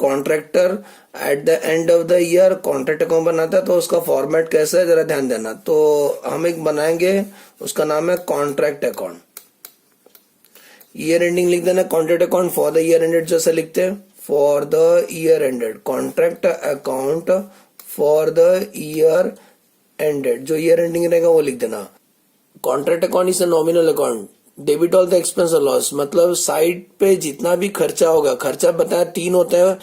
Contractor at the end of the year contract account बनाता है, तो उसका फॉर्मेट कैसा है जरा ध्यान देना। तो हम एक बनाएंगे, उसका नाम है कॉन्ट्रैक्ट अकाउंट। ईयर एंडिंग लिख देना, contract account for the year ended जैसे लिखते हैं, for the year ended, contract account for the year ended, जो ईयर एंडिंग रहेगा वो लिख देना। Contract account is a nominal account, debit all the expense और लॉस, मतलब साइट पे जितना भी खर्चा होगा, खर्चा बताया 3 होते हैं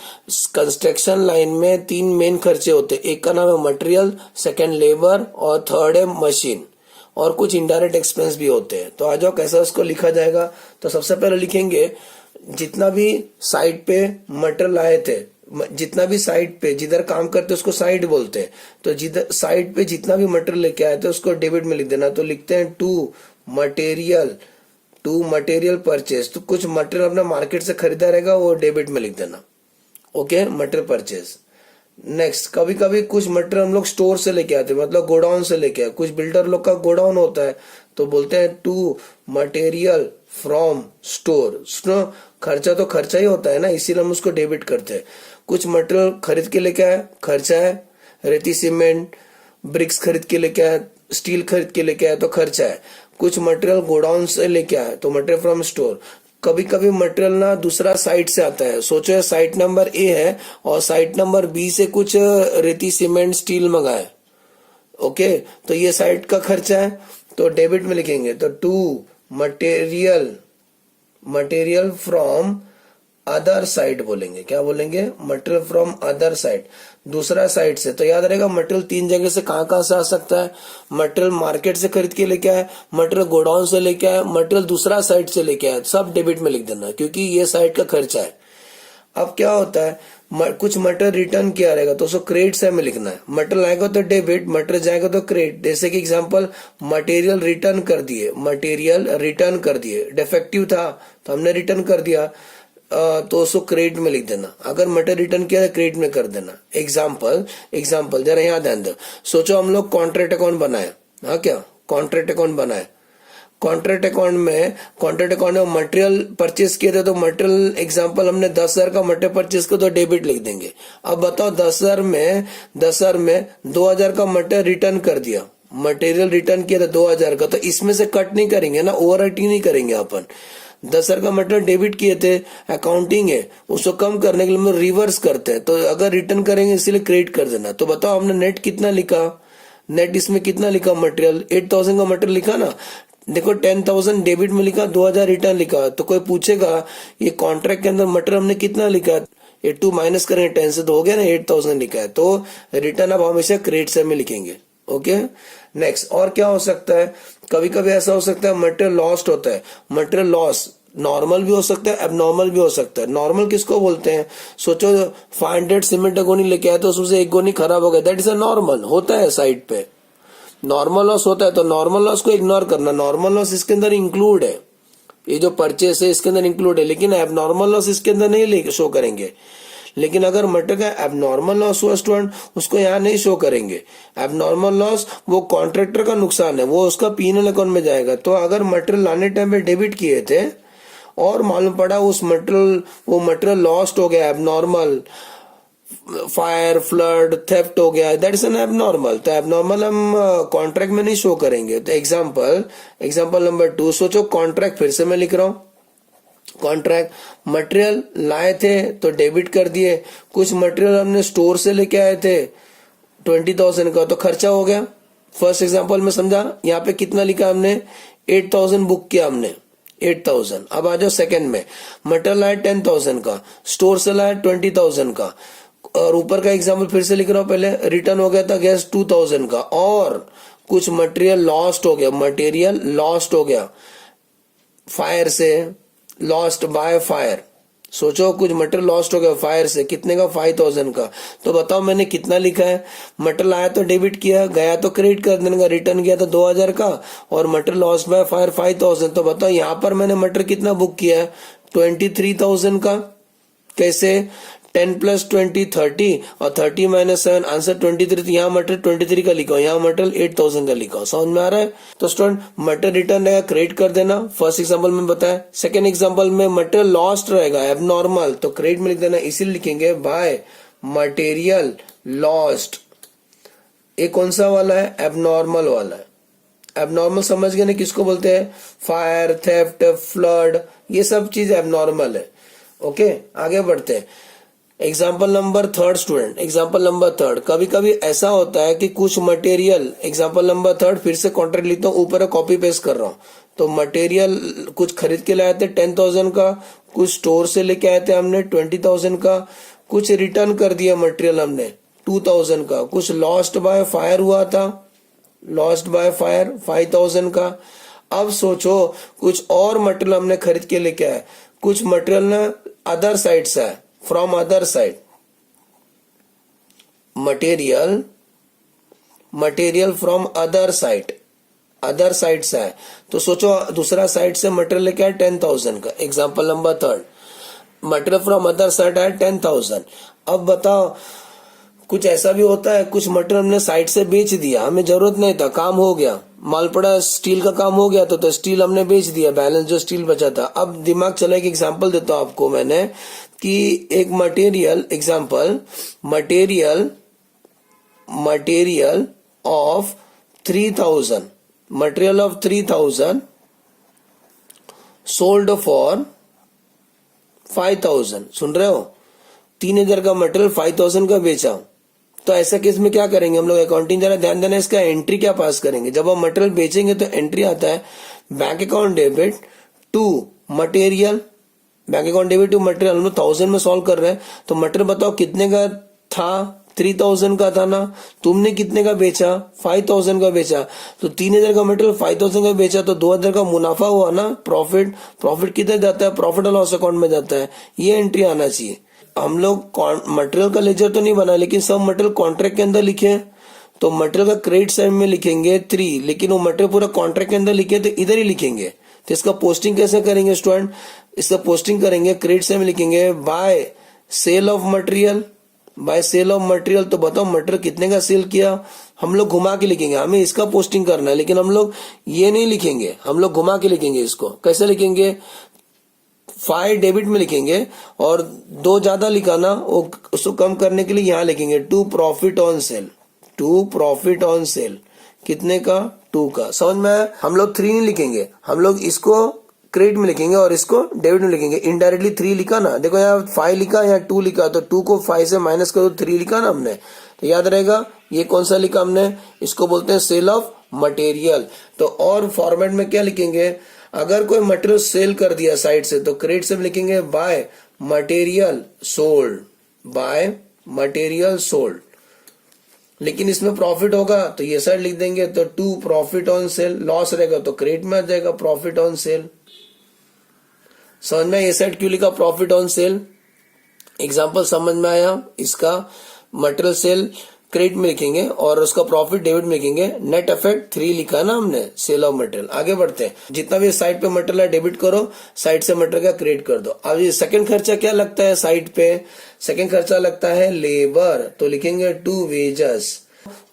कंस्ट्रक्शन लाइन में, 3 मेन खर्चे होते हैं। एक का नाम है मटेरियल, सेकंड लेबर और थर्ड है मशीन, और कुछ इनडायरेक्ट एक्सपेंस भी होते हैं। तो आ जाओ कैसा उसको लिखा जाएगा। तो सबसे पहले लिखेंगे जितना भी साइट पे मटेरियल आए थे, जितना भी साइट पे जिधर काम करते उसको साइट बोलते हैं, तो जिधर साइट पे जितना भी मटेरियल लेके आए थे उसको डेबिट में लिख देना। तो लिखते हैं टू मटेरियल परचेज, तो कुछ मटेरियल अपना मार्केट से खरीदा रहेगा वो डेबिट में लिख देना। Okay, material purchase. नेक्स्ट, कभी कभी कुछ मटेरियल हम लोग स्टोर से लेके आते हैं, मतलब गोडाउन से लेके आए, कुछ बिल्डर लोग का गोडाउन होता है, तो बोलते हैं टू मटेरियल फ्रॉम स्टोर। खर्चा तो खर्चा ही होता है ना, इसीलिए हम उसको डेबिट करते हैं। कुछ मटेरियल खरीद के लेके आए, खर्चा है। रेती सीमेंट ब्रिक्स खरीद के लेके आए, स्टील खरीद के लेके आए तो खर्चा है। कुछ मटेरियल गोडाउन से लेके आए तो मटेरियल फ्रॉम स्टोर। कभी कभी मटेरियल ना दूसरा साइट से आता है, सोचो साइट नंबर ए है और साइट नंबर बी से कुछ रेती सीमेंट स्टील मंगाए, ओके, तो ये साइट का खर्चा है, तो डेबिट में लिखेंगे। तो to material from other side बोलेंगे, क्या बोलेंगे, मटेरियल फ्रॉम अदर साइड, दूसरा साइड से। तो याद रहेगा मटेरियल 3 जगह से कहाँ से आ सकता है। मटेरियल मार्केट से खरीद के लेके आए, मटेरियल गोडाउन से लेके आए, मटेरियल दूसरा साइड से लेके आए, सब डेबिट में लिख देना क्योंकि ये साइड का खर्चा है। अब क्या होता है, कुछ मटेरियल रिटर्न किया रहेगा तो उसको क्रेडिट से हमें लिखना है। मटेरियल आएगा तो डेबिट, मटेरियल जाएगा तो क्रेडिट। जैसे कि एग्जांपल, मटेरियल रिटर्न कर दिए, डिफेक्टिव था तो हमने रिटर्न कर दिया, तो उसको क्रेडिट में लिख देना। अगर मटेरियल रिटर्न किया तो क्रेडिट में कर देना। एग्जाम्पल जरा यहाँ ध्यान दो। सोचो हम लोग कॉन्ट्रैक्ट अकाउंट बनाए, हाँ क्या, कॉन्ट्रैक्ट अकाउंट बनाए। कॉन्ट्रैक्ट अकाउंट में मटेरियल परचेस किए थे, तो मटेरियल एग्जांपल हमने 10,000 का मटेरियल परचेस किया तो डेबिट लिख देंगे। अब बताओ 10,000 में 2,000 का मटेरियल रिटर्न कर दिया, मटेरियल रिटर्न किया था 2,000 का, तो इसमें से कट नहीं करेंगे ना, ओवर राइटिंग नहीं करेंगे अपन। 10,000 का मटेरियल डेबिट किए थे, अकाउंटिंग है, उसको कम करने के लिए हम रिवर्स करते हैं, तो अगर रिटर्न करेंगे इसलिए क्रेडिट कर देना। तो बताओ हमने नेट कितना लिखा, नेट इसमें कितना लिखा, मटेरियल 8,000 का मटेरियल लिखा ना। देखो 10,000 डेबिट में लिखा, 2,000 रिटर्न लिखा, तो कोई पूछेगा ये कॉन्ट्रैक्ट के अंदर मटेरियल हमने कितना लिखा, 8 माइनस करेंगे 10 से तो हो गया ना, 8,000 लिखा है, तो रिटर्न आप हमेशा क्रेडिट से में लिखेंगे। ओके, नेक्स्ट, और क्या हो सकता है, कभी कभी ऐसा हो सकता है मटेरियल लॉस्ट होता है। मटेरियल लॉस नॉर्मल भी हो सकता है, एबनॉर्मल भी हो सकता है। नॉर्मल किसको बोलते हैं, सोचो 500 सीमेंट का गोनी लेके आए तो उसमें एक गोनी खराब हो गया, दैट इज अ नॉर्मल, होता है साइड पे, नॉर्मल लॉस होता है। तो नॉर्मल लॉस को इग्नोर करना, नॉर्मल लॉस इसके अंदर इंक्लूड है, ये जो परचेस है इसके अंदर इंक्लूड है, लेकिन एबनॉर्मल लॉस इसके अंदर नहीं शो करेंगे। लेकिन अगर मटेरियल का एबनॉर्मल लॉस हुआ स्टूडेंट, उसको यहाँ नहीं शो करेंगे। एबनॉर्मल लॉस वो कॉन्ट्रैक्टर का नुकसान है, वो उसका पीएनएल अकाउंट में जाएगा। तो अगर मटेरियल लाने टाइम पे डेबिट किए थे और मालूम पड़ा वो मटेरियल लॉस्ट हो गया, एबनॉर्मल, फायर, फ्लड, थेफ्ट हो गया, दैट इज एन एबनॉर्मल, तो एबनॉर्मल हम कॉन्ट्रैक्ट में नहीं शो करेंगे। तो एग्जांपल नंबर 2, सोचो कॉन्ट्रैक्ट, फिर से मैं लिख रहा हूँ, कॉन्ट्रैक्ट, मटेरियल लाए थे तो डेबिट कर दिए, कुछ मटेरियल हमने स्टोर से लेके आए थे 20,000 का, तो खर्चा हो गया। फर्स्ट एग्जांपल में समझा, यहाँ पे कितना लिखा हमने, 8,000 बुक किया हमने, 8,000। अब आ जाओ सेकंड में, मटेरियल लाया 10,000 का, स्टोर से लाया 20,000 का, और ऊपर का एग्जांपल फिर से लिख रहा हूं, पहले रिटर्न हो गया था गैस 2,000 का, और कुछ मटेरियल लॉस्ट हो गया फायर से, लॉस्ट बाय फायर। सोचो कुछ मटेरियल लॉस्ट हो गया फायर से, कितने का, 5,000 का। तो बताओ मैंने कितना लिखा है, मटेरियल आया तो डेबिट किया, गया तो क्रेडिट कर देने का, रिटर्न किया तो 2,000 का, और मटेरियल लॉस्ट बाय फायर 5,000। तो बताओ यहाँ पर मैंने मटेरियल कितना बुक किया है, 23,000 का। कैसे, 10 + 20 30 और 30 - 7 आंसर 23। तो यहाँ मटेरियल 23 का लिखा हो, यहाँ मटेरियल 8000 का लिखा हो। समझ में आ रहा है? तो स्टूडेंट मटेरियल रिटर्न रहेगा, क्रेडिट कर देना। फर्स्ट एग्जांपल में बताया। सेकंड एग्जांपल में मटेरियल लॉस्ट रहेगा, एबनॉर्मल, तो क्रेडिट में लिख देना। इसीलिए लिखेंगे बाय मटेरियल लॉस्ट। ये कौन सा वाला है? एबनॉर्मल वाला है। एबनॉर्मल समझ गए ना किसको बोलते हैं? फायर, थेफ्ट, फ्लड, ये सब चीज एबनॉर्मल है। ओके, आगे बढ़ते हैं। Example number 3 student, example number 3। कभी कभी ऐसा होता है कि कुछ मटेरियल, एग्जाम्पल नंबर 3 फिर से कॉन्ट्रैक्ट लिखता हूँ, ऊपर कॉपी पेस्ट कर रहा हूँ। तो मटेरियल कुछ खरीद के लाए थे 10,000 का, कुछ स्टोर से लेके आए थे हमने 20,000 का, कुछ रिटर्न कर दिया मटेरियल हमने 2,000 का, कुछ लॉस्ट बाय फायर हुआ था, लॉस्ट बाय फायर 5,000 का। अब सोचो कुछ और मटेरियल हमने खरीद के लेके आए, कुछ मटेरियल ना अदर साइड से है, from other side, material from other side, other side से है। तो सोचो दूसरा साइड से मटेरियल लेके आए 10,000 का। Example number 3, material from other side है 10,000। अब बताओ कुछ ऐसा भी होता है, कुछ मटेरियल हमने साइड से बेच दिया, हमें जरूरत नहीं था, काम हो गया, माल पड़ा, स्टील का काम हो गया, तो स्टील हमने बेच दिया, बैलेंस जो स्टील बचा था। अब दिमाग चला, एक एग्जांपल देता हूं आपको मैंने कि एक material, example material of 3,000, material of 3,000 sold for 5,000। सुन रहे हो? 3,000 का मटेरियल 5,000 का बेचा। तो ऐसा केस में क्या करेंगे हम लोग? अकाउंटिंग जरा ध्यान देना, इसका एंट्री क्या पास करेंगे। जब हम मटेरियल बेचेंगे तो एंट्री आता है bank account debit to material, bank account debit to material. हम लोग 1000 में सॉल्व कर रहे हैं, तो मटेरियल बताओ कितने का था? 3,000 का था ना। तुमने कितने का बेचा? 5,000 का बेचा। तो 3,000 का मटेरियल 5,000 का बेचा, तो 2,000 का मुनाफा हुआ ना, प्रॉफिट किधर जाता है? प्रॉफिट एंड लॉस अकाउंट में जाता है। ये एंट्री आना चाहिए। हम लोग मटेरियल का लेजर तो नहीं बना, लेकिन सब मटेरियल कॉन्ट्रैक्ट के अंदर लिखे। तो मटेरियल का क्रेडिट साइड में लिखेंगे 3, लेकिन वो मटेरियल पूरा कॉन्ट्रैक्ट के अंदर लिखे तो इधर ही लिखेंगे। तो इसका पोस्टिंग कैसे करेंगे स्टूडेंट? इसका पोस्टिंग करेंगे, क्रेडिट साइड में लिखेंगे by sale of material, by sale of material. तो बताओ मटेरियल कितने का सेल किया? हम लोग घुमा के लिखेंगे, हमें इसका पोस्टिंग करना है, लेकिन हम लोग ये नहीं लिखेंगे, हम लोग घुमा के लिखेंगे। इसको कैसे लिखेंगे? 5 डेबिट में लिखेंगे और 2 ज्यादा लिखाना, उसको कम करने के लिए यहाँ लिखेंगे 2 profit on sale, 2 profit on sale. कितने का? 2 का। समझ में? हम लोग 3 नहीं लिखेंगे, हम लोग इसको क्रेडिट में लिखेंगे और इसको डेबिट में लिखेंगे। इनडायरेक्टली 3 लिखा ना, देखो यहाँ 5 लिखा, यहाँ 2 लिखा, तो 2 को 5 से माइनस करो, 3 लिखा ना हमने, तो याद रहेगा। ये कौन सा लिखा हमने? इसको बोलते हैं सेल ऑफ मटेरियल। तो और फॉर्मेट में क्या लिखेंगे? अगर कोई मटेरियल सेल कर दिया साइड से, तो क्रेडिट से लिखेंगे by material sold, by material sold. लेकिन इसमें प्रॉफिट होगा तो ये साइड लिख देंगे, तो 2 प्रॉफिट ऑन सेल। लॉस रहेगा तो क्रेडिट में आ जाएगा प्रॉफिट ऑन सेल। समझ में? ये साइड क्यों लिखा प्रॉफिट ऑन सेल? एग्जाम्पल समझ में आया इसका? मटेरियल सेल क्रेडिट में लिखेंगे और उसका प्रॉफिट डेबिट में लिखेंगे। नेट इफेक्ट 3 लिखा ना हमने, सेल ऑफ मटेरियल। आगे बढ़ते हैं। जितना भी साइड पे मटेरियल है डेबिट करो, साइड से मटेरियल का क्रेडिट कर दो। अब ये सेकंड खर्चा क्या लगता है साइड पे? सेकंड खर्चा लगता है लेबर, तो लिखेंगे 2 वेजेस।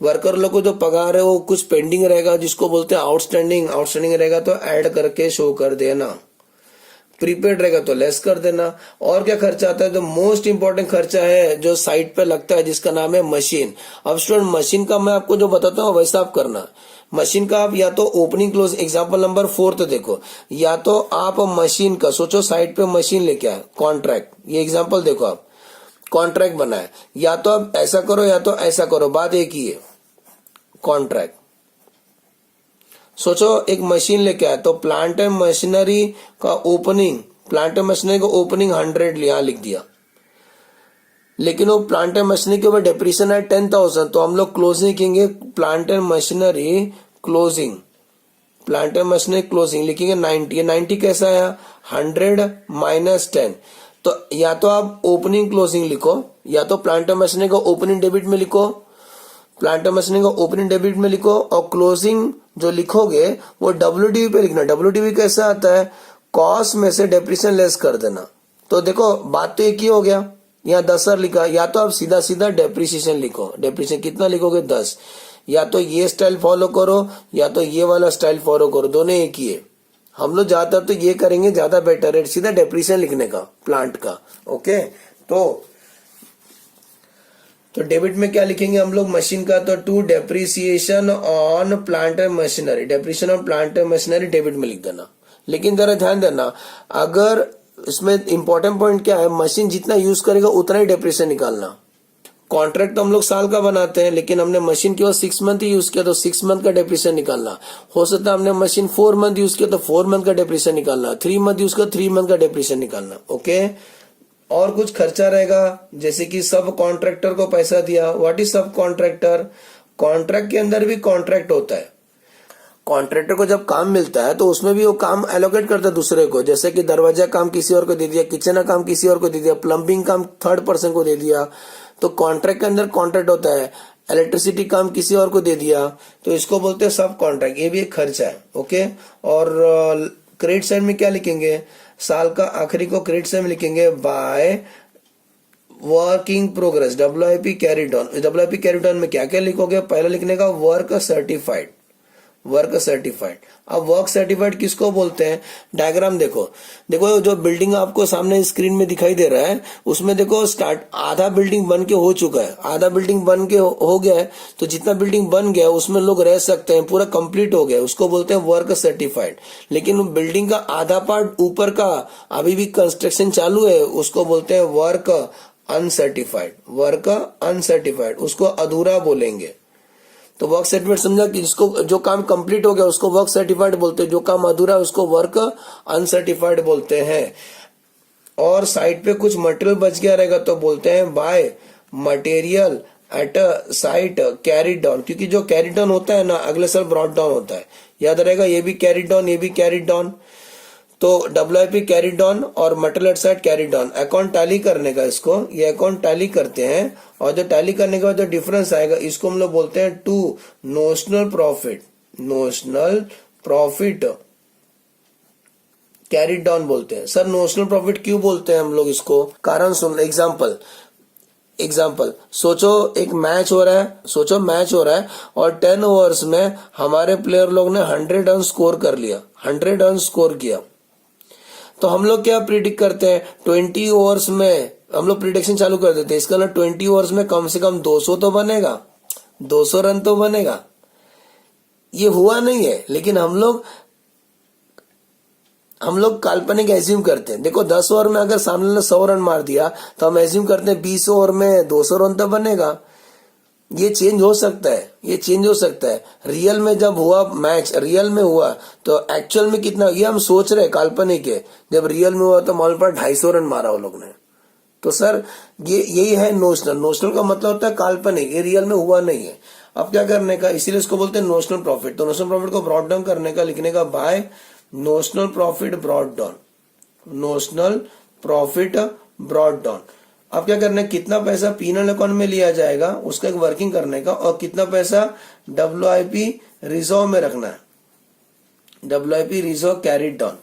वर्कर लोग को जो पगार है वो कुछ पेंडिंग रहेगा, जिसको बोलते हैं आउटस्टैंडिंग। आउटस्टैंडिंग रहेगा तो ऐड करके शो कर देना, प्रीपेड रहेगा तो लेस कर देना। और क्या खर्चा आता है? तो मोस्ट इंपॉर्टेंट खर्चा है जो साइट पे लगता है, जिसका नाम है मशीन। अब स्टूडेंट मशीन का मैं आपको जो बताता हूँ वैसा आप करना। मशीन का आप या तो ओपनिंग क्लोज, एग्जांपल नंबर 4 देखो, या तो आप मशीन का सोचो साइट पे मशीन लेके आए, कॉन्ट्रैक्ट, ये एग्जाम्पल देखो, आप कॉन्ट्रैक्ट बनाए, या तो आप ऐसा करो या तो ऐसा करो, बात एक ही है, कॉन्ट्रैक्ट। सोचो एक मशीन लेके आए, तो प्लांट एंड मशीनरी का ओपनिंग, प्लांट एंड मशीनरी का ओपनिंग 100 यहां लिख दिया, लेकिन वो प्लांट एंड मशीनरी के ऊपर डेप्रिसिएशन है 10,000, तो हम लोग क्लोजिंग लिखेंगे plant and machinery closing, plant and machinery closing लिखेंगे 90। 90 कैसा है? 100 - 10। तो या तो आप ओपनिंग क्लोजिंग लिखो, या तो प्लांट एंड मशीनरी को ओपनिंग डेबिट में लिखो, प्लांट एंड मशीनरी को ओपनिंग डेबिट में लिखो, और क्लोजिंग जो लिखोगे वो WDV पे लिखना। WDV कैसा आता है? कॉस्ट में से डेप्रिसिएशन लेस कर देना। तो देखो बात तो एक ही हो गया, यहाँ 10,000 लिखा, या तो आप सीधा सीधा डेप्रिसिएशन लिखो। डेप्रिसिएशन कितना लिखोगे? 10। या तो ये स्टाइल फॉलो करो या तो ये वाला स्टाइल फॉलो करो, दोनों एक ही है। हम लोग ज्यादातर तो ये करेंगे, ज्यादा बेटर है सीधा डेप्रिसिएशन लिखने का प्लांट का। ओके, तो डेबिट में क्या लिखेंगे हम लोग मशीन का? तो to depreciation on plant and machinery, depreciation on plant and machinery debit में लिख देना। लेकिन जरा ध्यान देना, अगर इसमें इंपॉर्टेंट पॉइंट क्या है, मशीन जितना यूज करेगा उतना ही डेप्रिसिएशन निकालना। कॉन्ट्रैक्ट तो हम लोग साल का बनाते हैं, लेकिन हमने मशीन केवल 6 मंथ ही यूज किया तो 6 मंथ का डेप्रिसिएशन निकालना। हो सकता है हमने मशीन 4 मंथ यूज किया तो 4 मंथ का डेप्रिसिएशन निकालना, 3 मंथ यूज किया 3 मंथ का डेप्रिसिएशन निकालना। ओके, और कुछ खर्चा रहेगा, जैसे कि सब कॉन्ट्रैक्टर को पैसा दिया। व्हाट इज सब कॉन्ट्रैक्टर? कॉन्ट्रैक्ट के अंदर भी कॉन्ट्रैक्ट होता है। कॉन्ट्रैक्टर को जब काम मिलता है तो उसमें भी वो काम एलोकेट करता है दूसरे को, जैसे कि दरवाजा काम किसी और को दे दिया, किचन का काम किसी और को दे दिया, प्लम्बिंग काम थर्ड पर्सन को दे दिया। तो कॉन्ट्रैक्ट के अंदर कॉन्ट्रैक्ट होता है। इलेक्ट्रिसिटी काम किसी और को दे दिया तो इसको बोलते हैं सब कॉन्ट्रैक्ट, ये भी एक खर्चा है। ओके, और क्रेडिट साइड में क्या लिखेंगे? साल का आखिरी को क्रेडिट साइड में लिखेंगे by working progress, WIP carried on. WIP carried on में क्या क्या लिखोगे? पहले लिखने का वर्क सर्टिफाइड, वर्क सर्टिफाइड। अब वर्क सर्टिफाइड किसको बोलते हैं? डायग्राम देखो, देखो जो बिल्डिंग आपको सामने स्क्रीन में दिखाई दे रहा है उसमें देखो स्टार्ट आधा बिल्डिंग बन के हो चुका है, आधा बिल्डिंग बन के हो गया है। तो जितना बिल्डिंग बन गया उसमें लोग रह सकते हैं, पूरा कंप्लीट हो गया, उसको बोलते हैं वर्क सर्टिफाइड। लेकिन बिल्डिंग का आधा पार्ट ऊपर का अभी भी कंस्ट्रक्शन चालू है, उसको बोलते हैं वर्क अनसर्टिफाइड, वर्क अनसर्टिफाइड, उसको अधूरा बोलेंगे। तो वर्क सर्टिफाइड समझा कि जिसको जो काम कंप्लीट हो गया उसको वर्क सर्टिफाइड बोलते हैं, जो काम अधूरा है उसको वर्क अनसर्टिफाइड बोलते हैं। और साइड पे कुछ मटेरियल बच गया रहेगा तो बोलते हैं bye material at a site carried down, क्योंकि जो कैरिड डाउन होता है ना अगले साल ब्रॉट डाउन होता है, याद रहेगा। ये भी कैरिड डाउन, ये भी कैरिड डाउन। तो WIP कैरिड डाउन और material at site carried down. Account tally करने का इसको, ये अकाउंट टैली करते हैं और जो टैली करने के बाद जो डिफरेंस आएगा इसको हम लोग बोलते हैं to notional profit, notional profit carried down बोलते हैं। सर नोशनल प्रॉफिट क्यों बोलते हैं हम लोग इसको? कारण सुन, एग्जाम्पल सोचो एक मैच हो रहा है, सोचो मैच हो रहा है और 10 ओवर्स में हमारे प्लेयर लोग ने 100 रन स्कोर कर लिया, 100 रन स्कोर किया। तो हम लोग क्या प्रिडिक्ट करते हैं? 20 ओवर्स में हम लोग प्रिडिक्शन चालू कर देते हैं, इसका मतलब 20 ओवर्स में कम से कम 200 तो बनेगा, 200 रन तो बनेगा। ये हुआ नहीं है, लेकिन हम लोग काल्पनिक एज्यूम करते हैं। देखो 10 ओवर में अगर सामने ने 100 रन मार दिया तो हम एज्यूम करते हैं 20 ओवर में 200 रन तो बनेगा। ये चेंज हो सकता है, ये चेंज हो सकता है। रियल में जब हुआ मैच, रियल में हुआ तो एक्चुअल में कितना, ये हम सोच रहे काल्पनिक है। जब रियल में हुआ तो मालूम पड़ा 250 रन मारा वो लोग ने। तो सर ये यही है नोशनल। नोशनल का मतलब होता है काल्पनिक, ये रियल में हुआ नहीं है। अब क्या करने का, इसीलिए इसको बोलते हैं नोशनल प्रॉफिट। तो नोशनल प्रॉफिट को ब्रॉट डाउन करने का, लिखने का by notional profit brought down, notional profit brought down. अब क्या करना है, कितना पैसा पीनल अकाउंट में लिया जाएगा उसका एक वर्किंग करने का, और कितना पैसा WIP रिजर्व में रखना है, WIP रिजर्व कैरिड डाउन,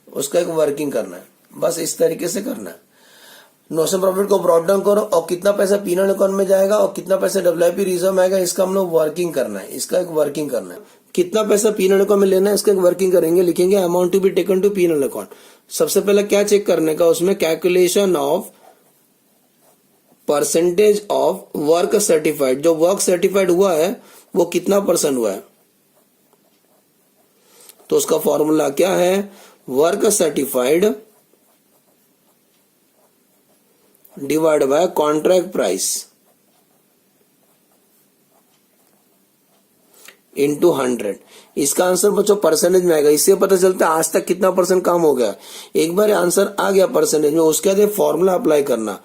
उसका एक वर्किंग करना है। बस इस तरीके से करना है। नोशनल प्रॉफिट को ब्रॉट डाउन करो और कितना पैसा पीनल अकाउंट में जाएगा और कितना पैसा WIP रिजर्व में आएगा, इसका हम लोग वर्किंग करना है, इसका एक वर्किंग करना है। कितना पैसा पीनल अकाउंट में लेना है इसका एक वर्किंग करेंगे, लिखेंगे amount to be taken to penal account. सबसे पहले क्या चेक करने का, उसमें calculation of percentage of work certified, जो वर्क सर्टिफाइड हुआ है वो कितना % हुआ है। तो उसका फॉर्मूला क्या है, work certified divide by contract price into 100। इसका आंसर बच्चों परसेंटेज में आएगा, इससे पता चलता है आज तक कितना % काम हो गया। एक बार आंसर आ गया परसेंटेज में, उसके बाद फॉर्मूला अप्लाई करना,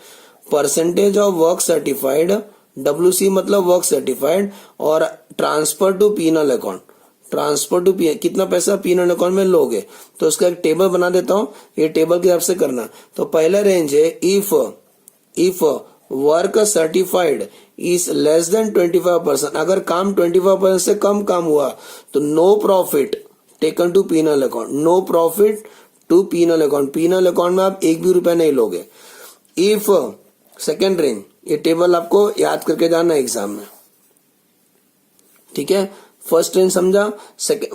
percentage of work certified, WC मतलब वर्क सर्टिफाइड, और transfer to penal account, transfer to कितना पैसा पीनल अकाउंट में लोगे। तो उसका एक टेबल बना देता हूं, ये टेबल के हिसाब से करना। तो पहला रेंज है if work certified is less than 25%, अगर काम 25% से कम काम हुआ तो no profit taken to penal account, no profit to penal account, PNL account में आप एक भी रुपया नहीं लोगे। इफ सेकेंड रेंज, ये टेबल आपको याद करके जाना एग्जाम में, ठीक है। फर्स्ट रेंज समझा,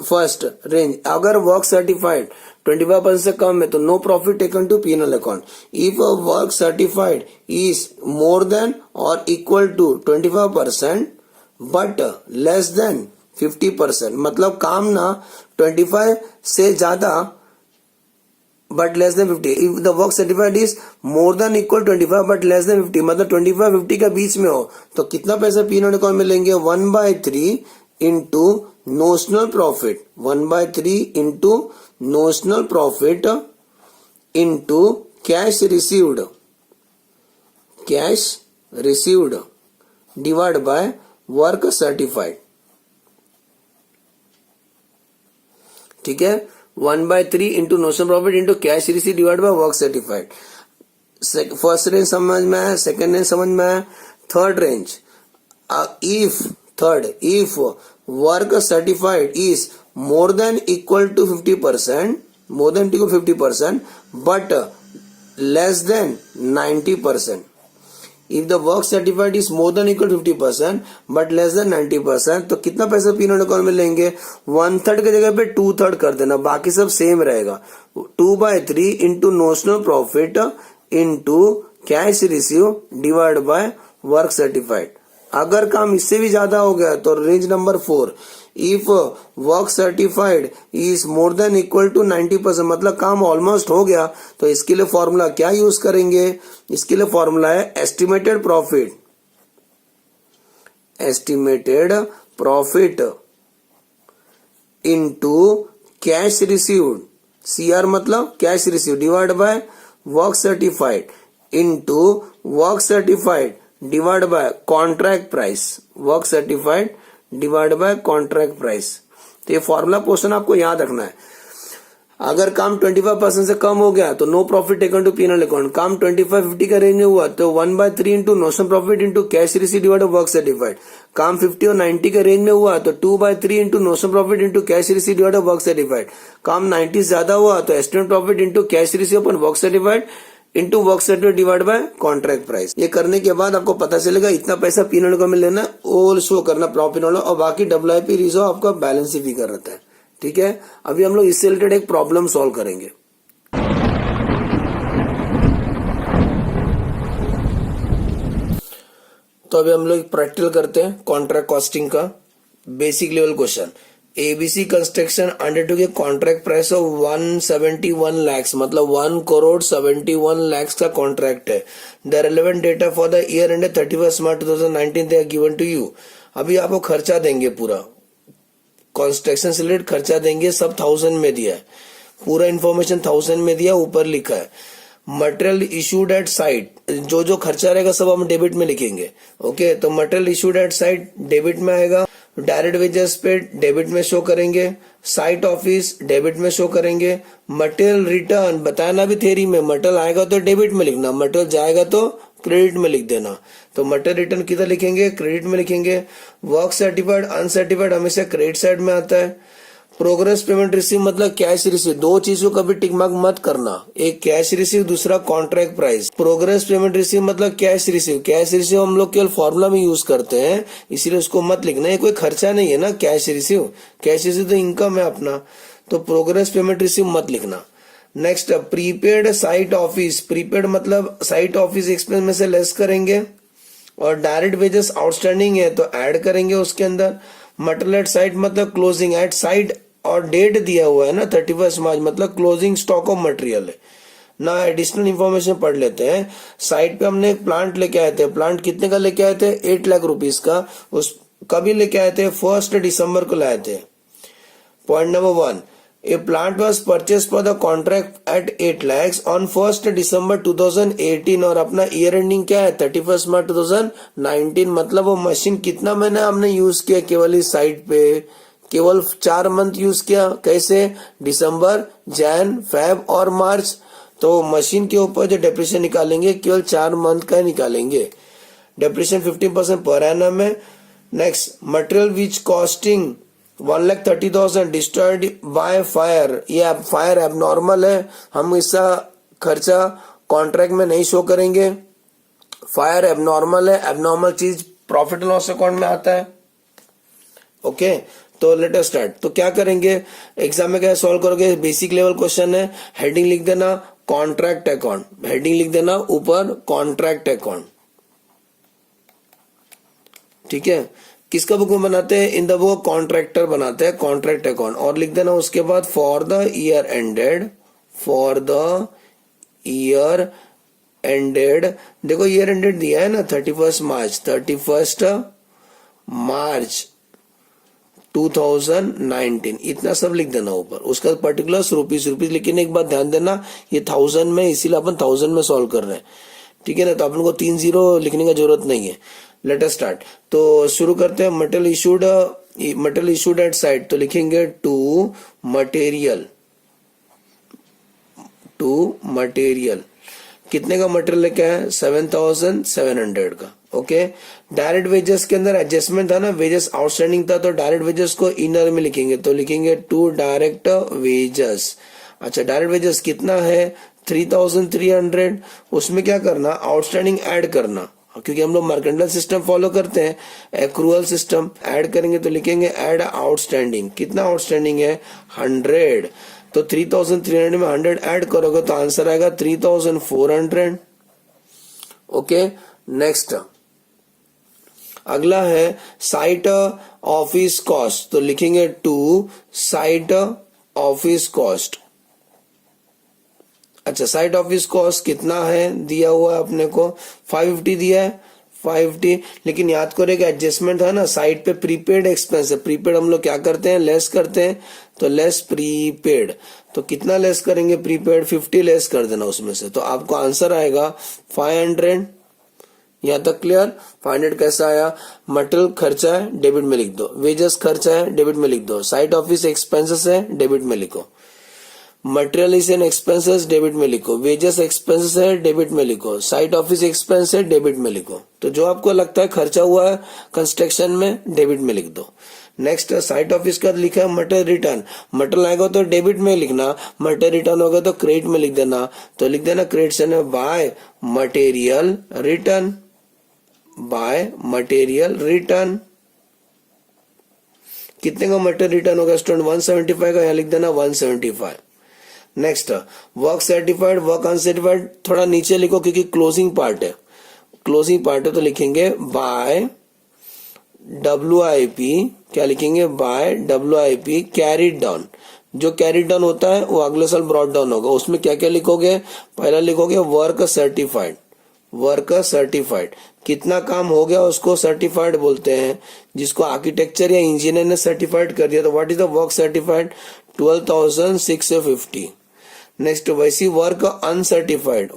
फर्स्ट रेंज अगर वर्क सर्टिफाइड 25% से कम है तो no profit taken to PNL account. If work certified is more than or equal to 25% but less than 50%, मतलब काम ना 25 से ज्यादा but less than 50। If the work certified is more than equal 25 but less than 50, मतलब 25-50 का बीच में हो तो कितना पैसा पीएनएल अकाउंट में लेंगे, 1/3 into notional profit, 1/3 into notional profit into cash received divide by work certified, ठीक है। 1/3 into notional profit into cash receive divide by work certified. First range समझ में आया, सेकेंड रेंज समझ में आया। Third range, if work certified is more than equal to 50%, but less than 90%। If the work certified is more than equal 50% but less than 90%, तो कितना पैसा PNL account में लेंगे, 1/3 की जगह पे 2/3 कर देना, बाकी सब सेम रहेगा। 2/3 into notional profit into cash receive divide by work certified. अगर काम इससे भी ज्यादा हो गया तो range number 4, if work certified is more than equal to 90%, मतलब काम ऑलमोस्ट हो गया, तो इसके लिए फॉर्मूला क्या यूज करेंगे, इसके लिए फॉर्मूला है estimated profit into cash received, CR मतलब cash receive divide by work certified into work certified divide by contract price, work certified divide by contract price. तो ये फॉर्मूला पोर्शन आपको याद रखना है। अगर काम 25% से कम हो गया तो no profit taken to PNL account. काम 25-50 का रेंज में हुआ तो 1/3 into notional profit into cash receive divide by work certified. काम 50 और 90 के रेंज में हुआ तो 2/3 into notional profit into cash receive divide by work certified. काम 90 से ज्यादा हुआ तो estimate profit into cash receive upon work certified into work certified divide by contract price. ये करने के बाद आपको पता चलेगा इतना पैसा पीएनएल अकाउंट में लेना, ऑल शो करना प्रॉफिट और बाकी WIP रिजर्व आपका बैलेंस ही फिगर रहता है, ठीक है। अभी हम लोग इससे रिलेटेड एक प्रॉब्लम सॉल्व करेंगे। तो अभी हम लोग प्रैक्टिकल करते हैं कॉन्ट्रैक्ट कॉस्टिंग का basic level question. ABC construction undertook a contract price of 171 lakhs, मतलब 1,71 lakhs का कॉन्ट्रैक्ट है। The relevant data for the year end 31 March 2019 they are given to you. अभी आपको खर्चा देंगे, पूरा कंस्ट्रक्शन से रिलेटेड खर्चा देंगे, सब 1000 में दिया है, पूरा इन्फॉर्मेशन 1000 में दिया, ऊपर लिखा है मटेरियल इशूड एट साइट, जो खर्चा रहेगा सब हम डेबिट में लिखेंगे, ओके। तो material issued at site debit में आएगा, डायरेक्ट वेजेस पे डेबिट में शो करेंगे, साइट ऑफिस डेबिट में शो करेंगे, मटेरियल रिटर्न बताना भी थ्योरी में, मटेरियल आएगा तो डेबिट में लिखना, मटेरियल जाएगा तो क्रेडिट में लिख देना। तो मटेरियल रिटर्न किधर लिखेंगे, क्रेडिट में लिखेंगे। वर्क सर्टिफाइड अनसर्टिफाइड हमेशा क्रेडिट साइड में आता है। प्रोग्रेस पेमेंट रिसीव मतलब कैश रिसीव, दो चीजों का भी टिक मार्क मत करना, एक कैश रिसीव दूसरा contract price. Progress payment receive मतलब कैश रिसीव हम लोग केवल फॉर्मूला में यूज करते हैं, इसीलिए उसको मत लिखना, ये कोई खर्चा नहीं है ना। कैश रिसीव तो इनकम है अपना, तो प्रोग्रेस पेमेंट रिसीव मत लिखना। Next prepaid site office, prepaid मतलब साइट ऑफिस एक्सपेंस में से लेस करेंगे, और डायरेक्ट वेजेस आउटस्टैंडिंग है तो ऐड करेंगे उसके अंदर। मटेरियल एट साइट मतलब क्लोजिंग एट साइट, और डेट दिया हुआ है ना 31 मार्च, मतलब क्लोजिंग स्टॉक ऑफ मटेरियल है ना। एडिशनल इंफॉर्मेशन पढ़ लेते हैं। साइट पे हमने एक प्लांट लेके आए थे, प्लांट कितने का लेके आए थे, 8 लाख रुपीस का। उस कभी लेके आए थे, 1 दिसंबर को लाए थे। Point number 1, A plant was purchase for the contract at 8 lakhs on 1 दिसंबर 2018, और अपना ईयर एंडिंग क्या है 31 मार्च 2019, मतलब वो मशीन कितना महीना हमने यूज किया केवल इस साइट पे, केवल 4 मंथ यूज किया। कैसे, दिसंबर, जैन, फेब और मार्च। तो मशीन के ऊपर जो डेप्रिसिएशन निकालेंगे केवल 4 मंथ का निकालेंगे। डेप्रिसिएशन 15% पर एनम है। Next, material which costing 1,30,000 destroyed by fire, ये फायर एबनॉर्मल है, हम इसका खर्चा कॉन्ट्रैक्ट में नहीं शो करेंगे। फायर एबनॉर्मल है, एबनॉर्मल चीज प्रॉफिट एंड लॉस अकाउंट में आता है। ओके तो लेट अस स्टार्ट। तो क्या करेंगे, एग्जाम में क्या सॉल्व करोगे, बेसिक लेवल क्वेश्चन है, हेडिंग लिख देना कॉन्ट्रैक्ट अकाउंट, हेडिंग लिख देना ऊपर कॉन्ट्रैक्ट अकाउंट, ठीक है। किसका बुक में बनाते हैं, इन द बुक कॉन्ट्रैक्टर बनाते हैं कॉन्ट्रैक्ट अकाउंट, और लिख देना उसके बाद for the year ended, for the year ended, देखो ईयर एंडेड दिया है ना 31 मार्च, 31 मार्च 2019, इतना सब लिख देना ऊपर। उसका पर्टिकुलर रुपीज, लेकिन एक बात ध्यान देना ये 1000 में, इसीलिए अपन 1000 में सॉल्व कर रहे हैं, ठीक है ना। तो अपन को 3 0 लिखने का जरूरत नहीं है। Let us start. तो शुरू करते हैं। मटेरियल इशूड एट साइट, तो लिखेंगे टू मटेरियल, कितने का मटेरियल लेके आए, 7700 का। ओके डायरेक्ट वेजेस के अंदर एडजस्टमेंट था ना, वेजेस आउटस्टैंडिंग था, तो डायरेक्ट वेजेस को इनर में लिखेंगे, तो लिखेंगे टू डायरेक्ट वेजेस। अच्छा डायरेक्ट वेजेस कितना है 3300, उसमें क्या करना, आउटस्टैंडिंग ऐड करना, क्योंकि हम लोग मर्केंटाइल सिस्टम फॉलो करते हैं, एक्रूअल सिस्टम। ऐड करेंगे तो लिखेंगे ऐड आउटस्टैंडिंग, कितना आउटस्टैंडिंग है 100, तो 3300 में 100 ऐड करोगे तो आंसर आएगा 3400। ओके नेक्स्ट अगला है साइट ऑफिस कॉस्ट, तो लिखेंगे टू साइट ऑफिस कॉस्ट। अच्छा साइट ऑफिस कॉस्ट कितना है दिया हुआ है अपने को, 550 दिया है 550, लेकिन याद करें कि एडजस्टमेंट है ना, साइट पे प्रीपेड एक्सपेंस है, प्रीपेड हम लोग क्या करते हैं लेस करते हैं, तो लेस प्रीपेड, तो कितना लेस करेंगे प्रीपेड, 50 लेस कर देना उसमें से, तो आपको आंसर आएगा 500। यहां तक क्लियर। 500 कैसा आया, मटेरियल खर्चा है डेबिट में लिख दो, वेजेस खर्चा है डेबिट में लिख दो, साइट ऑफिस एक्सपेंसेस है डेबिट में लिखो, material is an expenses debit में लिखो, वेजेस एक्सपेंसेस है डेबिट में लिखो, साइट ऑफिस एक्सपेंस है डेबिट में लिखो। तो जो आपको लगता है खर्चा हुआ है कंस्ट्रक्शन में डेबिट में लिख दो। नेक्स्ट साइट ऑफिस का लिखा है मटेरियल रिटर्न, मटेरियल आएगा तो डेबिट में लिखना, मटेरियल रिटर्न होगा तो क्रेडिट में लिख देना, तो लिख देना credit by material return, by material return. कितने का मटेरियल रिटर्न होगा स्टूडेंट, 175 का, यहां लिख देना 175। Next work certified, work uncertified थोड़ा नीचे लिखो क्योंकि क्लोजिंग पार्ट है, तो लिखेंगे बाय WIP, क्या लिखेंगे बाय WIP कैरिड डाउन, जो कैरिड डाउन होता है वो अगले साल ब्रॉट डाउन होगा, उसमें क्या क्या लिखोगे, पहला लिखोगे वर्क सर्टिफाइड, कितना काम हो गया उसको सर्टिफाइड बोलते हैं, जिसको आर्किटेक्चर या इंजीनियर ने सर्टिफाइड कर दिया, तो what is the work certified 12,650। Next वैसी वर्क अनसर्टिफाइड,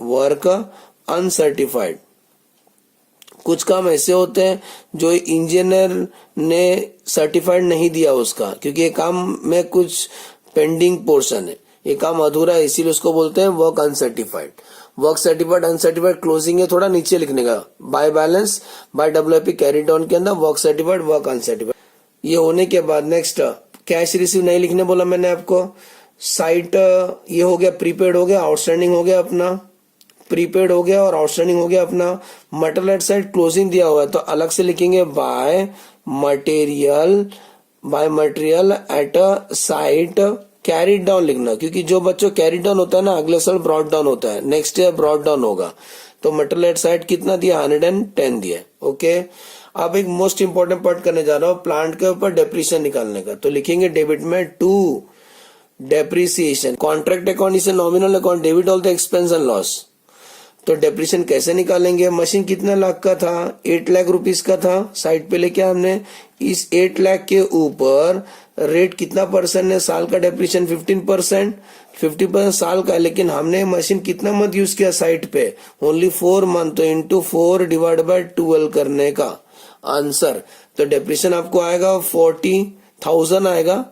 कुछ काम ऐसे होते हैं जो इंजीनियर ने सर्टिफाइड नहीं दिया उसका, क्योंकि ये काम में कुछ पेंडिंग पोर्शन है, ये काम अधूरा है, इसीलिए उसको बोलते हैं work uncertified. Work certified uncertified closing है थोड़ा नीचे लिखने का, by balance bye WIP carry down के अंदर वर्क सर्टिफाइड वर्क अनसर्टिफाइड। ये होने के बाद नेक्स्ट कैश रिसीव नहीं लिखने बोला मैंने आपको, साइट ये हो गया, प्रीपेड हो गया, आउटस्टैंडिंग हो गया अपना, प्रीपेड हो गया और आउटस्टैंडिंग हो गया अपना। मटेरियल एट साइट क्लोजिंग दिया हुआ है तो अलग से लिखेंगे bye material eight site carried down लिखना, क्योंकि जो बच्चों कैरिड डाउन होता है ना अगले साल ब्रॉट डाउन होता है, नेक्स्ट ईयर ब्रॉट डाउन होगा, तो मटेरियल एट साइट कितना दिया 110 दिया। ओके अब एक मोस्ट इंपोर्टेंट पार्ट करने जा रहा हूं, प्लांट के ऊपर डेप्रिसिएशन निकालने का, तो लिखेंगे डेबिट में टू डेप्रिसिएशन, कॉन्ट्रैक्ट अकाउंट इसे nominal account, debit all the expense and loss. तो डेप्रिसिएशन कैसे निकालेंगे, मशीन कितने लाख का था, 8 लाख रुपीस का था, साइड पे लेके हमने, इस 8 लाख के ऊपर रेट कितना परसेंट है, साल का डेप्रिसिएशन 15%, 50% साल का, लेकिन हमने मशीन कितना मंथ यूज किया साइट पे, ओनली 4 मंथ, तो इंटू 4 डिवाइड बाय 12 करने का आंसर, तो डेप्रिसिएशन आपको आएगा 40,000 आएगा,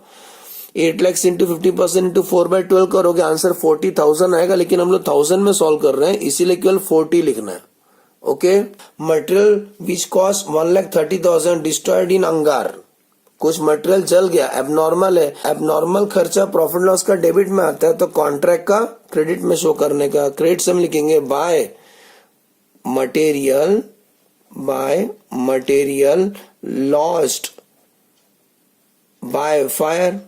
8 लाख इंटू 50% इंटू 4/12 करोगे आंसर 40,000 आएगा, लेकिन हम लोग 1000 में सॉल्व कर रहे हैं इसीलिए केवल 40 लिखना है। Okay material which cost 1,30,000 destroyed in अंगार, कुछ मटेरियल जल गया, एबनॉर्मल है, एबनॉर्मल खर्चा प्रॉफिट लॉस का डेबिट में आता है, तो कॉन्ट्रैक्ट का क्रेडिट में शो करने का, क्रेडिट से हम लिखेंगे by material by material lost by fire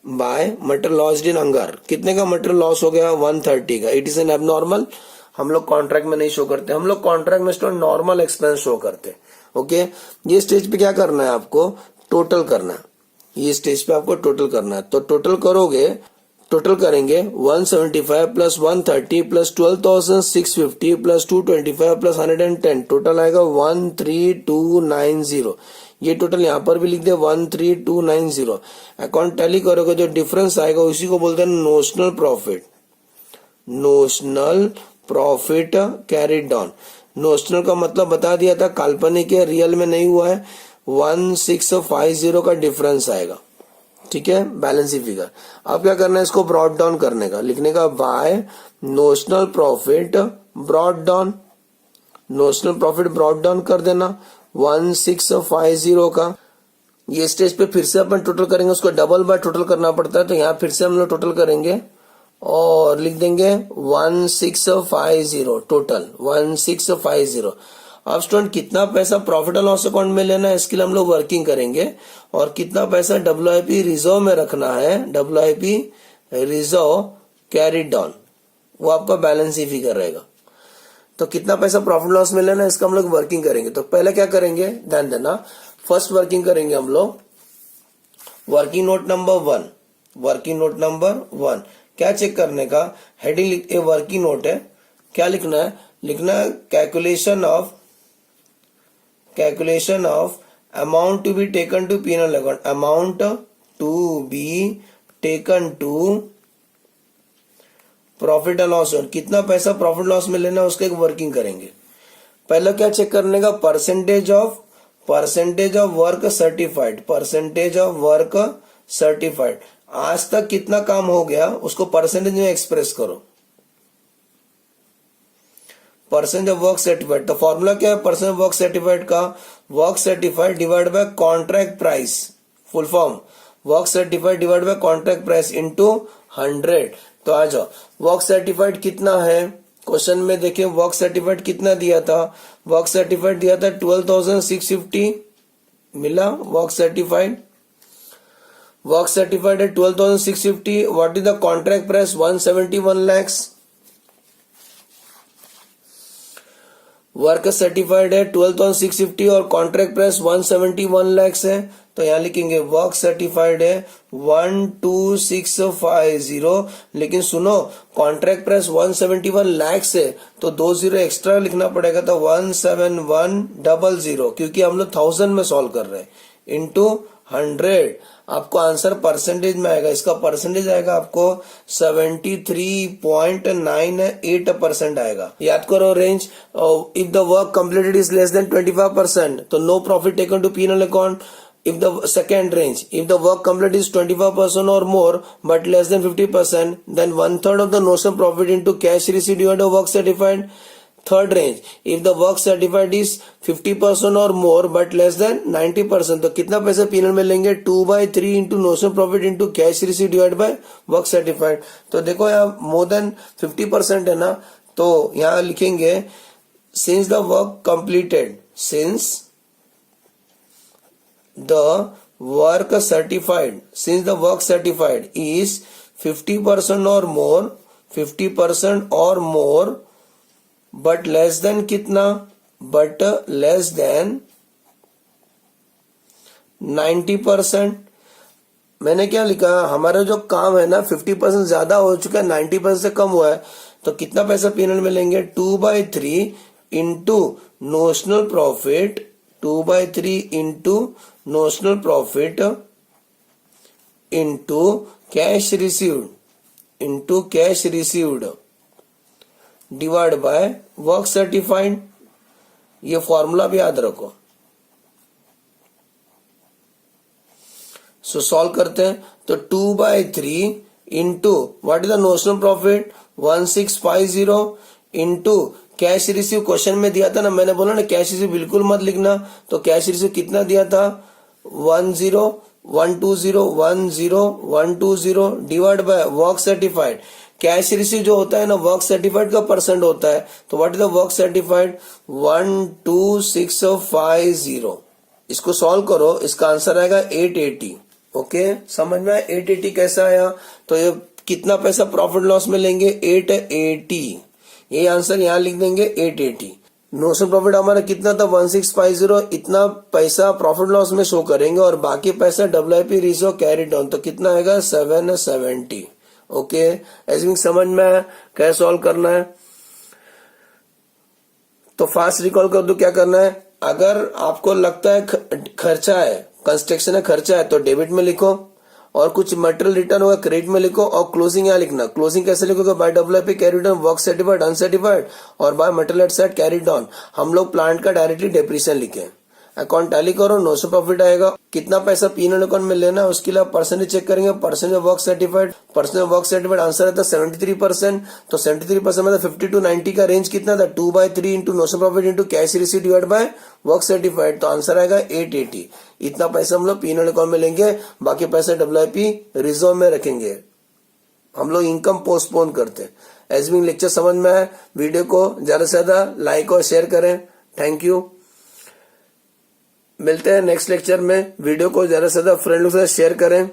by material lost in hunger. कितने का मटेरियल लॉस हो गया? 130 का। It is an abnormal. हम लोग कॉन्ट्रैक्ट में नहीं शो करते, हम लोग कॉन्ट्रैक्ट में स्टूडेंट नॉर्मल एक्सपेंस शो करते। ओके, ये स्टेज पे क्या करना है आपको? टोटल करना है। ये स्टेज पे आपको टोटल करना है। तो टोटल करोगे, टोटल करेंगे 175 plus 130 plus 12,650 plus 225 plus 110, total आएगा 13290। ये टोटल यहाँ पर भी लिख दे 13290। अकाउंट टैली करोगे जो डिफरेंस आएगा उसी को बोलते हैं notional profit. Notional profit carried down. Notional का मतलब बता दिया था, काल्पनिक है, रियल में नहीं हुआ है। 1650 का डिफरेंस आएगा। ठीक है, बैलेंस शीट फिगर। अब क्या करना है? इसको ब्रॉड डाउन करने का, लिखने का by notional profit brought down. Notional profit brought down कर देना 1650 का। ये स्टेज पे फिर से अपन टोटल करेंगे, उसको डबल बाय टोटल करना पड़ता है, तो यहाँ फिर से हम लोग टोटल करेंगे और लिख देंगे 1650 टोटल 1650। अब स्टूडेंट कितना पैसा प्रॉफिट एंड लॉस अकाउंट में लेना है इसके लिए हम लोग वर्किंग करेंगे, और कितना पैसा WIP रिजर्व में रखना है, WIP रिजर्व कैरिड डाउन, वो आपका बैलेंस शीट फिगर रहेगा। तो कितना पैसा प्रॉफिट लॉस में लेना है इसका हम लोग वर्किंग करेंगे। तो पहले क्या करेंगे ध्यान देना, फर्स्ट वर्किंग करेंगे हम लोग working note number 1। Working note number 1 क्या चेक करने का? हेडिंग ए वर्किंग नोट है, क्या लिखना है? लिखना है calculation of amount to be taken to P&L account. Amount to be taken to profit and loss. कितना पैसा प्रॉफिट लॉस में लेना है उसका एक वर्किंग करेंगे। पहले क्या चेक करने का? Percentage of work certified. Percentage of work certified, आज तक कितना काम हो गया उसको परसेंटेज में एक्सप्रेस करो। परसेंटेज ऑफ वर्क सर्टिफाइड, तो फॉर्मूला क्या है परसेंटेज ऑफ वर्क सर्टिफाइड का? Work certified divide by contract price, full form work certified divide by contract price into 100। तो आ जाओ, वर्क सर्टिफाइड कितना है? क्वेश्चन में देखिए वर्क सर्टिफाइड कितना दिया था? वर्क सर्टिफाइड दिया था 12,650 मिला। वर्क सर्टिफाइड है 12,650। What is the contract price? 171 lakhs। Work certified है 12,650 और कॉन्ट्रैक्ट प्राइस 171 lakhs है, तो यहां लिखेंगे वर्क सर्टिफाइड है 12650। लेकिन सुनो, कॉन्ट्रैक्ट प्राइस 171 lakhs है तो 20 एक्स्ट्रा लिखना पड़ेगा, तो 17100, क्योंकि हम लोग 1000 में सॉल्व कर रहे हैं, इंटू 100। आपको आंसर परसेंटेज में आएगा, इसका परसेंटेज आएगा आपको 73.98% आएगा। याद करो range, if the work completed is less than 25% तो no profit taken to P&L account. If the second range, if the work complete is 25% or more but less than 50%, then 1/3 of the notional profit into cash received divided by work certified. Third range, if the work certified is 50% or more but less than 90%, तो कितना पैसा P&L में लेंगे? 2/3 into notional profit into cash received divided by work certified। तो देखो यहाँ more than 50% है ना, तो यहाँ लिखेंगे since the work completed, since the work certified is 50% or more but less than कितना? but less than 90%। मैंने क्या लिखा? हमारा जो काम है ना 50% ज्यादा हो चुका है, 90% से कम हुआ है, तो कितना पैसा P&L में लेंगे? 2/3 into notional profit, 2/3 into notional profit into cash received divide by work certified. ये फॉर्मूला भी याद रखो। सो सॉल्व करते हैं, तो 2/3 into what is the notional profit 1650 into cash receive. Question में दिया था ना, मैंने बोला ना कैश रिसीव बिल्कुल मत लिखना, तो कैश रिसीव कितना दिया था? 10120 divide by work certified. Cash receive जो होता है ना वर्क सर्टिफाइड का परसेंट होता है, तो what is the work certified 12650। इसको सॉल्व करो, इसका आंसर आएगा 880। ओके, समझ में आया 880 कैसा आया? तो ये कितना पैसा प्रॉफिट लॉस में लेंगे 880, ये आंसर यहां लिख देंगे 880। नोशन प्रॉफिट हमारा कितना था 1650, इतना पैसा प्रॉफिट लॉस में शो करेंगे और बाकी पैसा WIP रिजर्व कैरी डाउन, तो कितना आएगा 770। ओके, ऐसे समझ में आया कैसे सॉल्व करना है? तो फास्ट रिकॉल कर दो क्या करना है। अगर आपको लगता है खर्चा है, कंस्ट्रक्शन है खर्चा है, तो डेबिट में लिखो, और कुछ मटेरियल रिटर्न होगा क्रेडिट में लिखो, और क्लोजिंग यहाँ लिखना। क्लोजिंग कैसे लिखोगे? By WIP carried on, work certified uncertified, और by material at site carried on. हम लोग प्लांट का डायरेक्टली डेप्रिसिएशन लिखे। अकाउंट टैली करो, 900 प्रॉफिट आएगा। कितना पैसा P&L अकाउंट में लेना है उसके लिए परसेंटेज चेक करेंगे। Percentage work certified, percentage work certified answer है 73%। तो 73% मतलब 50 to 90 का रेंज कितना था? 2/3 into 900 profit into cash receive divide by work certified, तो आंसर आएगा 880। इतना पैसा हम लोग P&L अकाउंट में लेंगे, बाकी पैसा WIP रिजर्व में रखेंगे। हम लोग इनकम पोस्टपोन करते हैं। एजमिंग लेक्चर समझ में आया? वीडियो को ज्यादा से ज्यादा लाइक और शेयर करें। Thank you. मिलते हैं नेक्स्ट लेक्चर में। वीडियो को ज्यादा से ज्यादा फ्रेंड लोग के साथ शेयर करें।